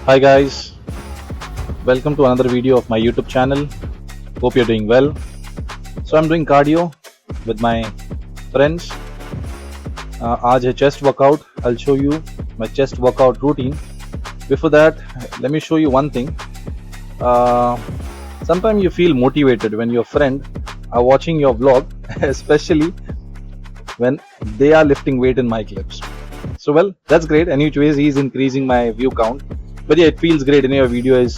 Hi guys, welcome to another video of my YouTube channel. Hope you're doing well. So I'm doing cardio with my friends. आज है chest workout. I'll show you my chest workout routine. Before that, let me show you one thing. Uh, Sometimes you feel motivated when your friend are watching your vlog, especially when they are lifting weight in my clips. So well, that's great. Anyways, he's increasing my view count. But yeah, it feels great. Your video is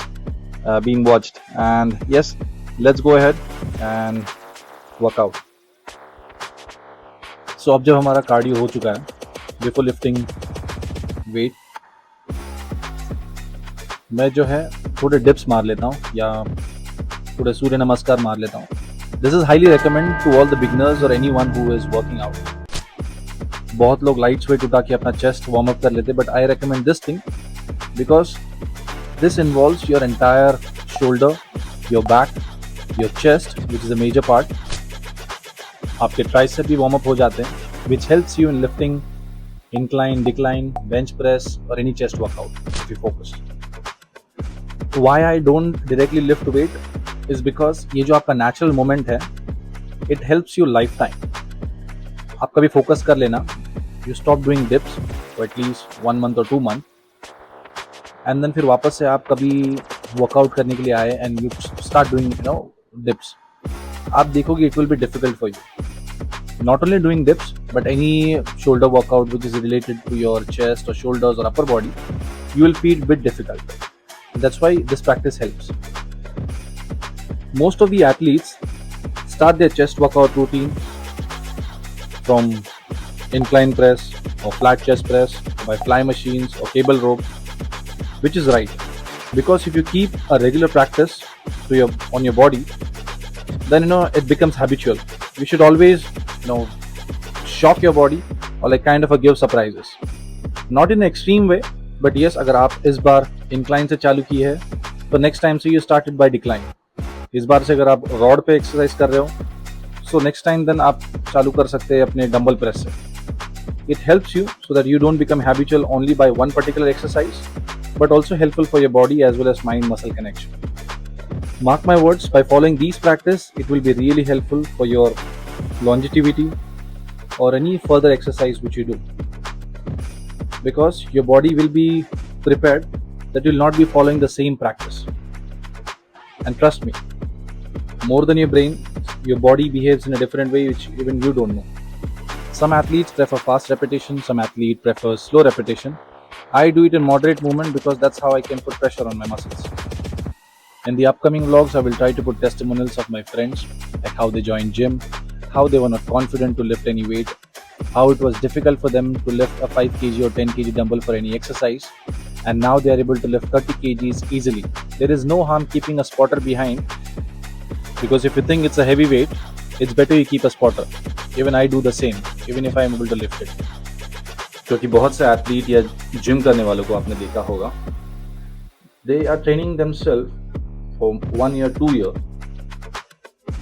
being watched. And yes, let's go ahead and work out. So अब जब हमारा cardio हो चुका है, before lifting wait, मैं जो है थोड़े डिप्स मार लेता हूँ या थोड़े सूर्य नमस्कार मार लेता हूँ. This is highly recommend to all the beginners और anyone who is working out. बहुत लोग लाइट वेट उठा के अपना चेस्ट वार्म अप कर लेते, but I recommend this thing because this involves your entire shoulder, your back, your chest, which is a major part. आपके tricep भी warm up हो जाते हैं, which helps you in lifting incline, decline, bench press or any chest workout if you focus. Why I don't directly lift weight is because ये जो आपका natural movement है, it helps you lifetime. आप कभी focus कर लेना, you stop doing dips for at least 1 month or 2 months. And then फिर वापस से आप कभी वर्कआउट करने के लिए आए and you start doing dips, आप देखोगे it will be difficult for you. Not only doing dips but any shoulder workout which is related to your chest और शोल्डर्स और upper body, you will feel bit difficult. That's why this practice helps. Most of the athletes start their chest workout routine from incline press or flat chest press by fly machines or cable rope, which is right, because if you keep a regular practice on your body, then it becomes habitual. You should always shock your body or like kind of give surprises, not in an extreme way, but yes, अगर आप इस बार incline से चालू की है तो next time से you started by decline. इस बार से अगर आप rod पे exercise कर रहे हो, so next time then आप चालू कर सकते हैं अपने dumbbell press से. It helps you so that you don't become habitual only by one particular exercise, but also helpful for your body as well as mind muscle connection. Mark my words, by following these practice, it will be really helpful for your longevity or any further exercise which you do, because your body will be prepared that you will not be following the same practice. And trust me, more than your brain, your body behaves in a different way which even you don't know. Some athletes prefer fast repetition, some athlete prefers slow repetition. I do it in moderate movement because that's how I can put pressure on my muscles. In the upcoming vlogs, I will try to put testimonials of my friends, like how they joined gym, how they were not confident to lift any weight, how it was difficult for them to lift a 5 kg or 10 kg dumbbell for any exercise, and now they are able to lift 30 kgs easily. There is no harm keeping a spotter behind, because if you think it's a heavy weight, it's better you keep a spotter. Even I do the same, even if I am able to lift it. क्योंकि बहुत से athlete या gym करने वालों को आपने देखा होगा, they are training themselves for 1 year, 2 year,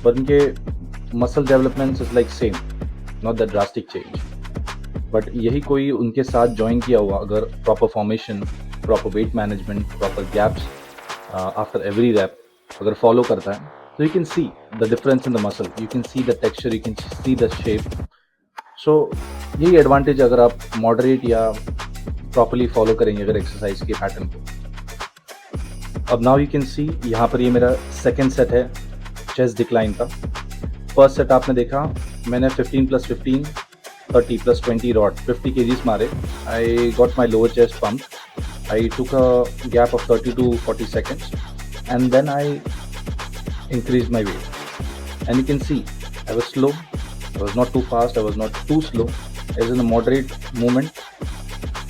but उनके muscle development is like same, not that drastic change. But यही कोई उनके साथ ज्वाइन किया हुआ, अगर proper formation, proper weight management, proper gaps after every rep अगर follow करता है, so you can see the difference in the muscle, you can see the texture, you can see the shape. So यही advantage अगर आप moderate या properly follow करेंगे अगर exercise के पैटर्न को. अब नाउ यू कैन सी, यहाँ पर ये मेरा सेकेंड सेट है चेस्ट डिक्लाइन का. फर्स्ट सेट आपने देखा, मैंने 15 + 15 30 + 20 रॉड 50 kgs मारे. I got my lower chest pump. I took a gap of 30 to 40 seconds and then I increased my weight, and you can see I was slow, I was not too fast, I was not too slow, I was in a moderate movement.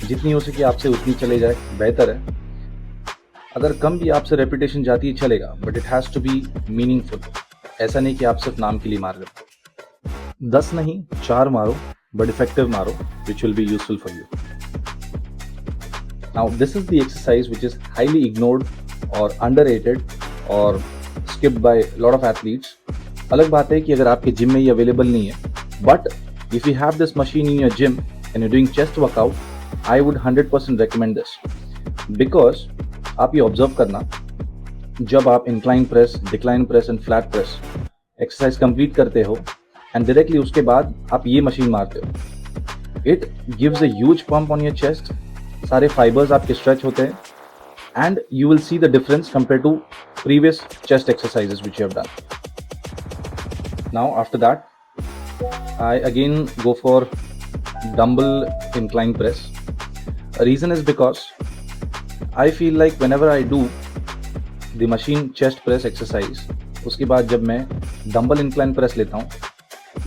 जितनी हो सके आपसे उतनी चले जाए बेहतर है. अगर कम भी आपसे रेपिटेशन जाती है चलेगा, but it has to be meaningful. ऐसा नहीं कि आप सिर्फ नाम के लिए मार रहे हो. 10 नहीं 4 मारो, बट इफेक्टिव मारो, which will be useful for you. Now this is the exercise which is highly ignored और अंडररेटेड और skipped by lot of athletes. अलग बात है कि अगर आपके जिम में ये अवेलेबल नहीं है, but if you have this machine in your gym and you doing chest workout, I would 100% recommend this, because आप ये ऑब्जर्व करना, जब आप incline press, decline press and flat press exercise complete करते हो एंड डायरेक्टली उसके बाद आप ये मशीन मारते हो, it gives a huge pump on your chest, सारे फाइबर्स आपके स्ट्रेच होते हैं and you will see the difference compared to previous chest exercises which you have done. Now after that, I again go for dumbbell incline press. A reason is because I feel like whenever I do the machine chest press exercise, उसके बाद जब मैं dumbbell incline press लेता हूँ,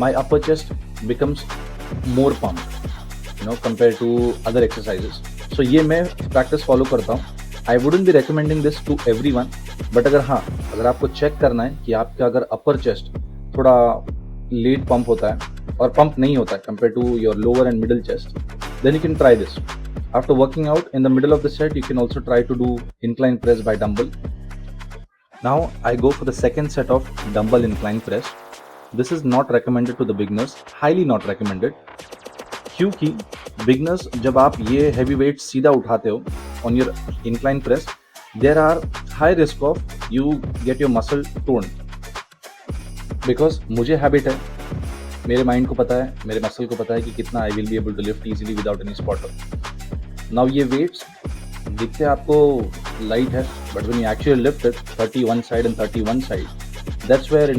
my upper chest becomes more pumped, compared to other exercises. So ये मैं practice follow करता हूँ. I wouldn't be recommending this to everyone, but अगर आपको चेक करना है कि आपका अगर अपर चेस्ट थोड़ा लेट पंप होता है और पंप नहीं होता है compare to your lower and middle chest, then you can try this. After working out in the middle of the set, you can also try to do incline press by dumbbell. Now I go for the second set of dumbbell incline press. This is not recommended to the beginners, highly not recommended. क्योंकि beginners जब आप ये heavy weight सीधा उठाते हो on your incline press, there are high risk of you get your muscle tone, because मुझे habit है, मेरे माइंड को पता है, मेरे मसल को पता है कि कितना I will be able to lift easily without any spotter. Now ये वेट्स दिखते आपको लाइट है, but when you actually lift it 31 side and 31 side, that's where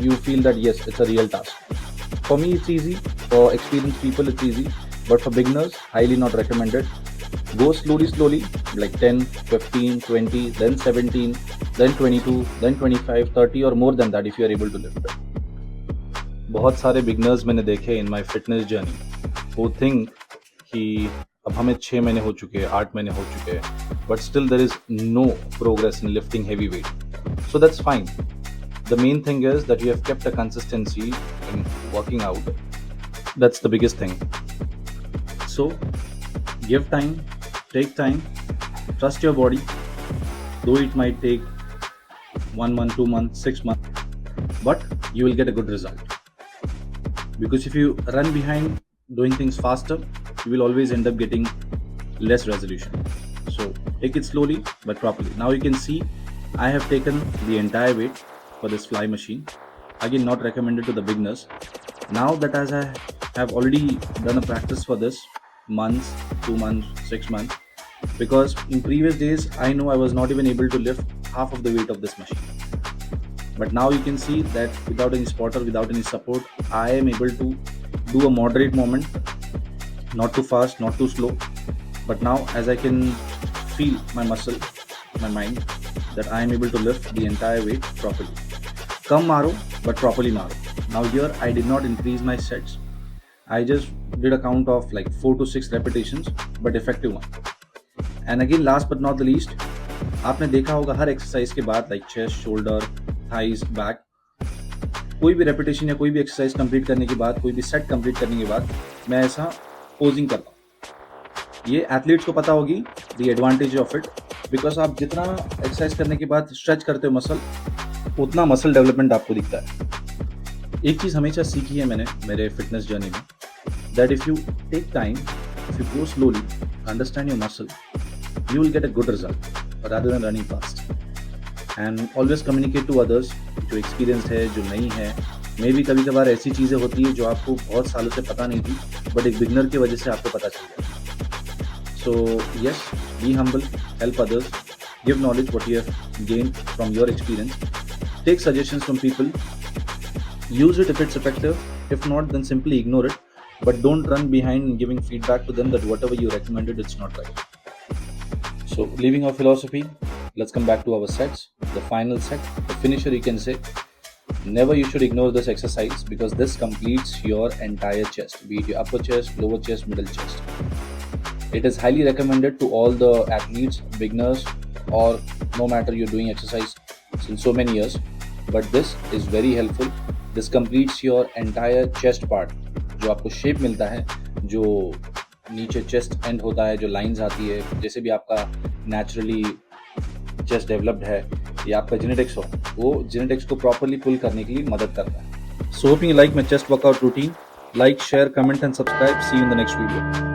you feel that yes, it's a real task. For me it's easy, for experienced people it's easy, but for beginners highly not recommended. Go slowly, like 10, 15, 20, then 17, then 22, then 25, 30 or more than that if you are able to lift it. बहुत सारे beginners मैंने देखे in my fitness journey who think कि अब हमें 6 महीने हो चुके हैं, 8 महीने हो चुके हैं, but still there is no progress in lifting heavy weight. So that's fine. The main thing is that you have kept a consistency in working out. That's the biggest thing. So give time, take time, trust your body, though it might take 1 month, 2 months, 6 months, but you will get a good result. Because if you run behind doing things faster, you will always end up getting less resolution. So take it slowly but properly. Now you can see I have taken the entire weight for this fly machine. Again, not recommended to the beginners. Now that as I have already done a practice for this months, 2 months, 6 months, because in previous days I know I was not even able to lift half of the weight of this machine. But now you can see that without any spotter, without any support, I am able to do a moderate movement, not too fast, not too slow. But now as I can feel my muscle, my mind, that I am able to lift the entire weight properly. Come maro, but properly maro. Now here I did not increase my sets. I just did a count of like 4 to 6 repetitions, but effective one. And again, last but not the least, आपने देखा होगा हर exercise के बाद like chest, shoulder, thighs, back, कोई भी repetition या कोई भी एक्सरसाइज कंप्लीट करने के बाद, कोई भी सेट कंप्लीट करने के बाद मैं ऐसा पोजिंग करता हूँ. ये एथलीट्स को पता होगी the advantage of it, because आप जितना एक्सरसाइज करने के बाद स्ट्रेच करते हो मसल, उतना मसल डेवलपमेंट आपको दिखता है. एक चीज़ हमेशा सीखी है मैंने मेरे फिटनेस जर्नी में, that if you take time, if you go slowly, understand your muscle, you will get a good result rather than running fast. And always communicate to others जो experienced है, जो नहीं है. मे भी कभी कभार ऐसी चीज़ें होती है जो आपको बहुत सालों से पता नहीं थी, बट एक बिगनर की वजह से आपको पता चल गया. So yes, be humble, help others, give knowledge what you have gained from your experience, take suggestions from people, use it if it's effective, if not then simply ignore it, but don't run behind giving feedback to them that whatever you recommended it's not right. So leaving our philosophy, let's come back to our sets. The final set, the finisher you can say. Never you should ignore this exercise because this completes your entire chest, be it your upper chest, lower chest, middle chest. It is highly recommended to all the athletes, beginners, or no matter you're doing exercise since so many years. But this is very helpful. This completes your entire chest part. जो आपको shape मिलता है, जो नीचे chest and होता है, जो lines आती है, जैसे भी आपका नेचुरली चेस्ट डेवलप्ड है या आपका जेनेटिक्स हो, वो जेनेटिक्स को प्रॉपरली पुल करने के लिए मदद करता है. So hoping you like my chest workout routine. Like, share, comment and subscribe. See you in the next video.